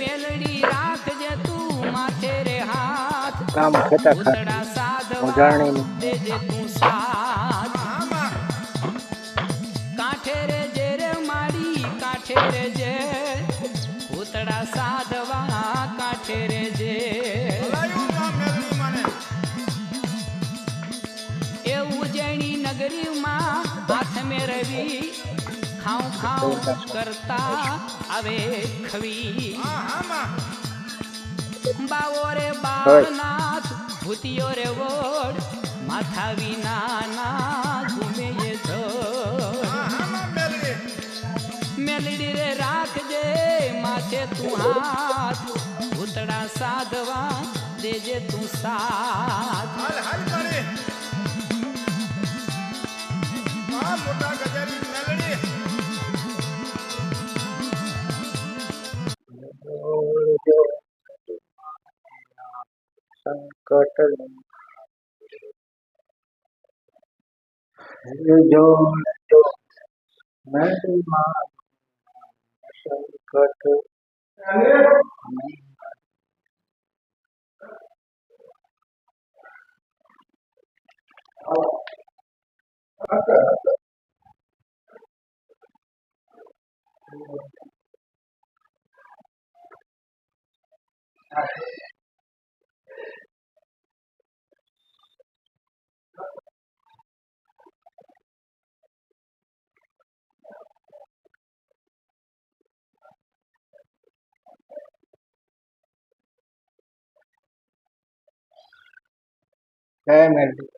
મેલડી રાખજે તું માથે રે હાથ કામ ખેતા ભૂતડા ખાતું સાધવા ઉજાણી દેજે તું સાથ કાંઠે રે જે રે મારી કાંઠે રે જે ભૂતડા સાધવા કાંઠે રે જે એ ઉજ્જૈની નગરીમાં હાથ મેળવી ખાઉં ખાઉં કરતા આવે ખવી બાવો રે બાળનાથ ભૂતિયો રે વોડ માથા વિના ઘૂમે એ મેલડી રે રાખજે માથે તું હાથ ભૂતડા સાધવા દેજે તું સાથ મોટા ગજાની મેલડી સંકટ જો મેં સંકટ જય મેલડી